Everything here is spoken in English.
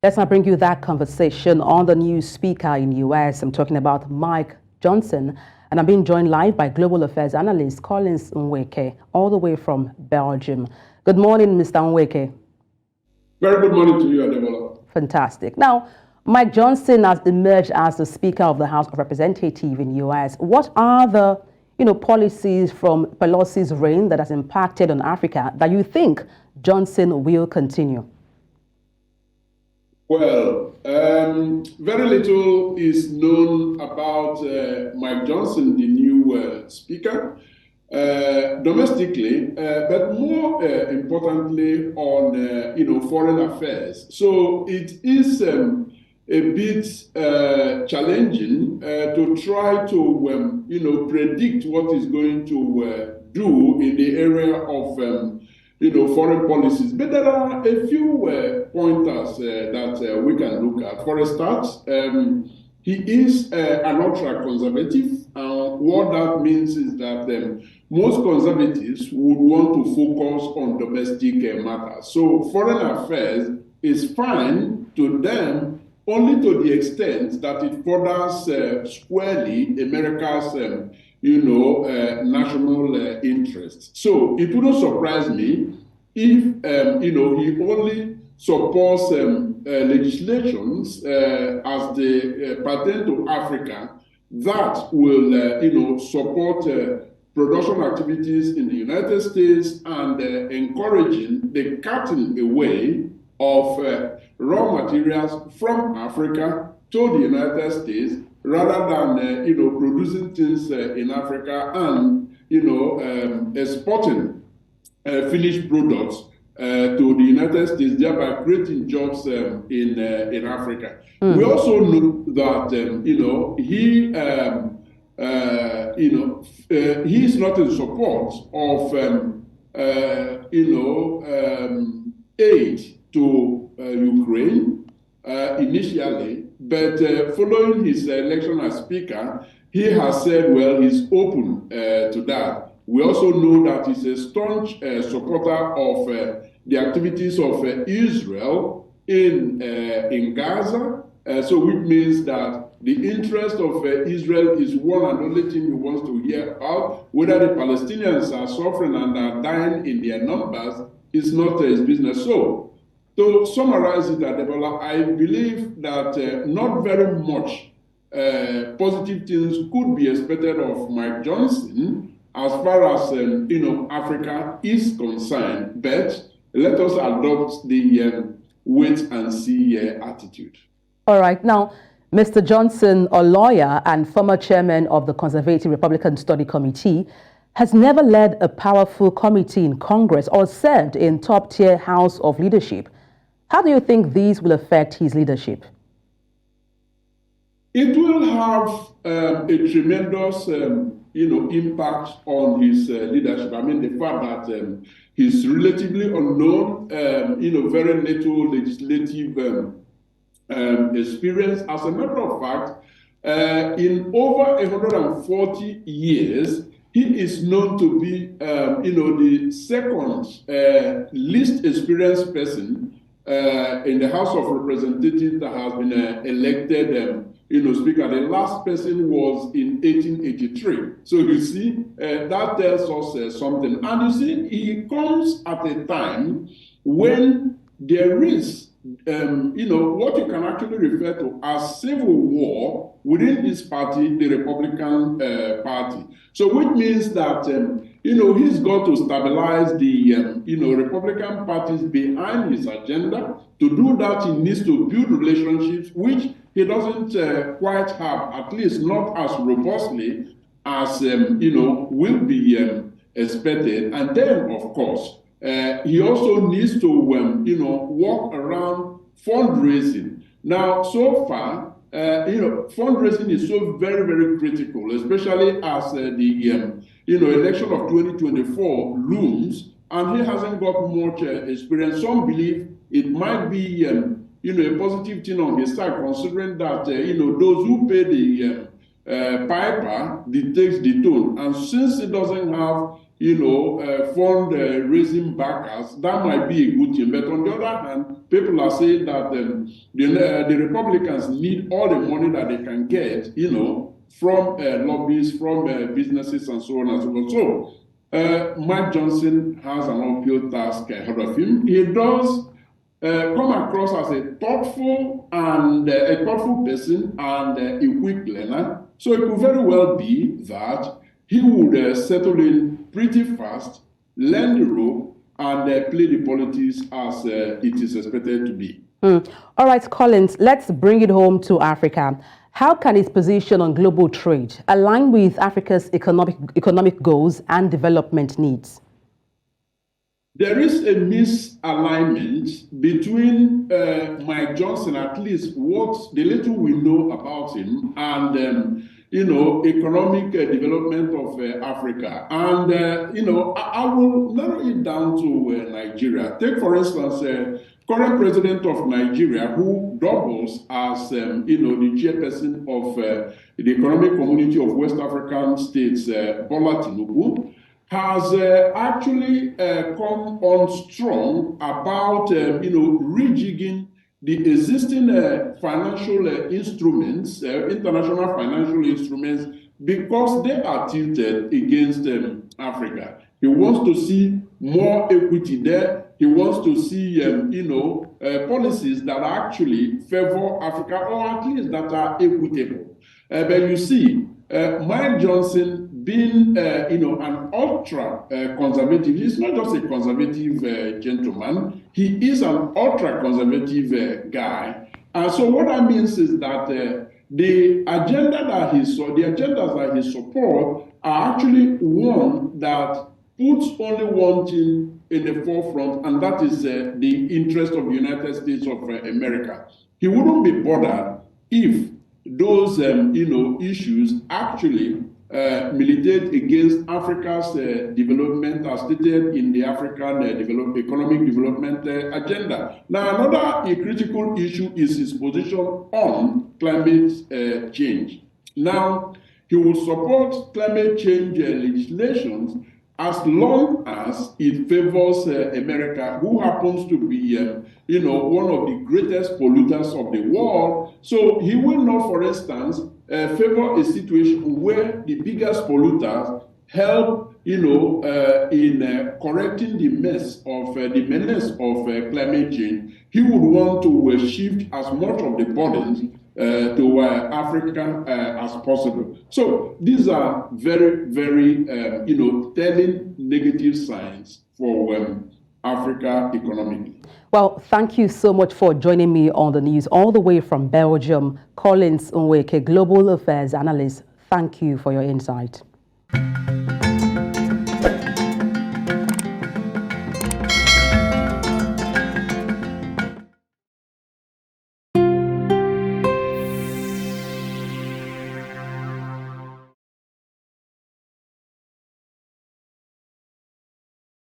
Let's now bring you that conversation on the new speaker in the U.S. I'm talking about Mike Johnson, and I'm being joined live by Global Affairs Analyst Collins Nweke, all the way from Belgium. Good morning, Mr. Nweke. Very good morning to you, Adebola. Fantastic. Now, Mike Johnson has emerged as the Speaker of the House of Representatives in the U.S. What are the policies from Pelosi's reign that has impacted on Africa that you think Johnson will continue? Well, very little is known about Mike Johnson, the new speaker, domestically, but more importantly on foreign affairs. So it is a bit challenging to try to predict what is going to do in the area of foreign policies. But there are a few pointers that we can look at. For a start, he is an ultra-conservative. What that means is that most conservatives would want to focus on domestic matters. So foreign affairs is fine to them only to the extent that it furthers squarely America's national interests. So it wouldn't surprise me if he only supports legislations as they pertain to Africa that will support production activities in the United States and encouraging the cutting away of raw materials from Africa to the United States, rather than producing things in Africa and exporting finished products to the United States, thereby creating jobs in Africa. We also know that he is not in support of aid to Ukraine initially. But following his election as Speaker, he has said, well, he's open to that. We also know that he's a staunch supporter of the activities of Israel in Gaza. So which means that the interest of Israel is one and only thing he wants to hear about. Whether the Palestinians are suffering and are dying in their numbers is not his business. So, to summarize it, Adebola, I believe that not very much positive things could be expected of Mike Johnson as far as Africa is concerned. But let us adopt the wait and see attitude. All right. Now, Mr. Johnson, a lawyer and former chairman of the Conservative Republican Study Committee, has never led a powerful committee in Congress or served in top-tier House of leadership. How do you think these will affect his leadership? It will have a tremendous, impact on his leadership. I mean, the fact that he's relatively unknown, very little legislative experience. As a matter of fact, in over 140 years, he is known to be, the second least experienced person in the House of Representatives that has been elected, Speaker. The last person was in 1883. So you see, that tells us something. And you see, he comes at a time when there is, what you can actually refer to as civil war within this party, the Republican Party. So which means that, he's got to stabilize the, Republican parties behind his agenda. To do that, he needs to build relationships, which he doesn't quite have, at least not as robustly as, will be expected. And then, of course, he also needs to, work around fundraising. Now, so far, fundraising is so very, very critical, especially as the, election of 2024 looms, and he hasn't got much experience. Some believe it might be, a positive thing on his side, considering that, those who pay the piper dictates the tone. And since he doesn't have, fund-raising backers, that might be a good thing. But on the other hand, people are saying that the Republicans need all the money that they can get, from lobbies, from businesses, and so on and so forth. So Mike Johnson has an uphill task ahead of him. He does come across as a thoughtful person and a quick learner. So it could very well be that he would settle in pretty fast, learn the role, and play the politics as it is expected to be. All right, Collins, let's bring it home to Africa. How can its position on global trade align with Africa's economic goals and development needs? There is a misalignment between Mike Johnson, at least what the little we know about him, and economic development of Africa. And, I will narrow it down to Nigeria. Take, for instance, current president of Nigeria, who doubles as, the chairperson of the Economic Community of West African States, Bola Tinubu, has actually come on strong about, rejigging the existing financial instruments, international financial instruments, because they are tilted against Africa. He wants to see more equity there. He wants to see, policies that actually favor Africa, or at least that are equitable. But you see, Mike Johnson being, an ultra-conservative, he's not just a conservative gentleman, he is an ultra-conservative guy. And so what that means is that the agendas that he supports are actually one that puts only one thing in the forefront, and that is the interest of the United States of America. He wouldn't be bothered if those, issues actually militate against Africa's development as stated in the African Economic Development Agenda. Now, another critical issue is his position on climate change. Now, he will support climate change legislation as long as it favors America, who happens to be, one of the greatest polluters of the world. So he will not, for instance, favor a situation where the biggest polluters help, in correcting the menace of climate change. He would want to shift as much of the burdens to Africa as possible. So these are very, very, telling negative signs for Africa economically. Well, thank you so much for joining me on the news all the way from Belgium. Collins Nweke, Global Affairs Analyst. Thank you for your insight.